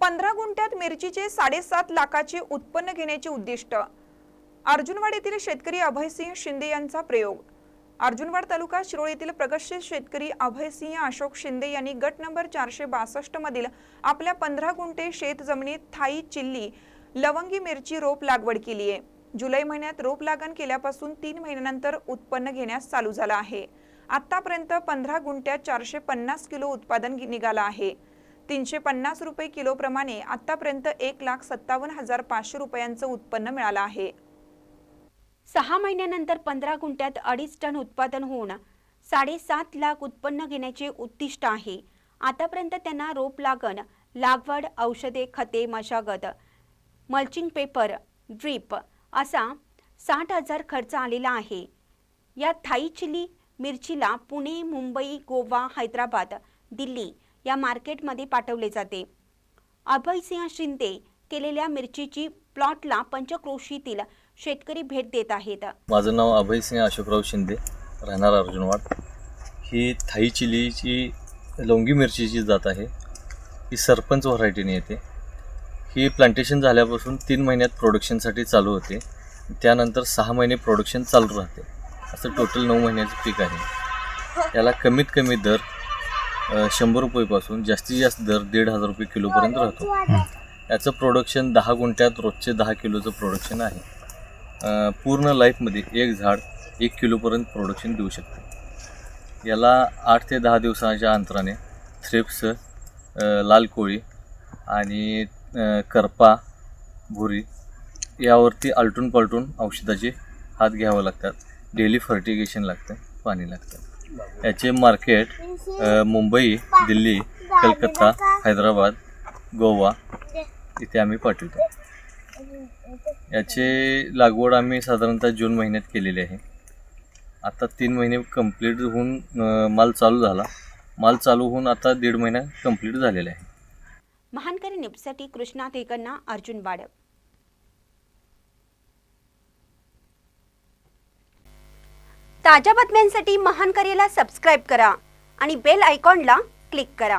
15 गुंठ्यात मिरचीचे 7.5 लाखाचे उत्पन्न घेण्याचे उद्दिष्ट। अर्जुनवाड येथील शेतकरी अभयसिंह शिंदे यांचा प्रयोग। अर्जुनवाड तालुका शिरोळ येथील प्रगतशील शेतकरी अभयसिंह अशोक शिंदे यांनी गट नंबर 462 मधील आपल्या 15 गुंठे शेत जमिनीत थाई चिल्ली लवंगी मिरची रोप लागवड केली आहे। जुलै महिन्यात रोप लागण केल्यापासून 3 महिन्यानंतर उत्पन्न घेण्यास चालू झाला आहे। आतापर्यंत 15 गुंठ्यात 450 किलो उत्पादन निघाला आहे। 350 रुपये किलो प्रमाणे आतापर्यंत 1,57,500 रुपयांचं उत्पन्न मिळालं आहे। 6 महिन्यानंतर 15 गुंठ्यात 2.5 टन उत्पादन होऊन 7.5 लाख उत्पन्न घेण्याचे उद्दिष्ट आहे। आतापर्यंत त्यांना रोप लागवड, औषधे, खते, मशागत, मल्चिंग पेपर, ड्रीप असा 60,000 खर्च आलेला आहे। या थाई चिली मिरचीला पुणे, मुंबई, गोवा, हैदराबाद, दिल्ली या मार्केटमध्ये पाठवले जाते। अभयसिंह शिंदे केलेल्या मिरचीची प्लॉटला पंचक्रोशीतील शेतकरी भेट देत आहेत। माझं नाव अभयसिंह अशोकराव शिंदे, राहणार अर्जुनवाड। ही थाई चिलीची लवंगी मिरचीची जात आहे। ही सरपंच व्हरायटीने येते। ही प्लांटेशन झाल्यापासून 3 महिन्यात प्रोडक्शनसाठी चालू होते, त्यानंतर 6 महिने प्रोडक्शन चालू राहते। असं टोटल 9 महिन्याचं पीक आहे। याला कमीत कमी दर 100 रुपयेपासून जास्तीत जास्त दर 1,500 रुपये किलोपर्यंत राहतो। याचं प्रोडक्शन 10 गुंठ्यात रोजचे 10 किलोचं प्रोडक्शन आहे। पूर्ण लाईफमध्ये एक झाड 1 किलोपर्यंत प्रोडक्शन देऊ शकते। याला 8 ते 10 दिवसाच्या अंतराने थ्रिप्स, लाल कोळी आणि करपा, भुरी यावरती आलटून पलटून औषधाचे हात घ्यावं लागतात। डेली फर्टिगेशन लागतं, पाणी लागतं। याचे मार्केट मुंबई, दिल्ली, कलकत्ता, हैदराबाद, गोवा इथे आम्ही पाठवतो। याचे लागवड आम्ही साधारणतः जून महिन्यात केलेली आहे। आता 3 महिने कंप्लीट होऊन माल चालू झाला। माल चालू होऊन आता 1.5 महिना कंप्लीट झालेला आहे। महानकरी न्यूजसाठी कृष्णा देगण्णा, अर्जुनवाड। ताज्या बातम्यांसाठी महानकरीला सबस्क्राइब करा आणि बेल आयकॉनला क्लिक करा।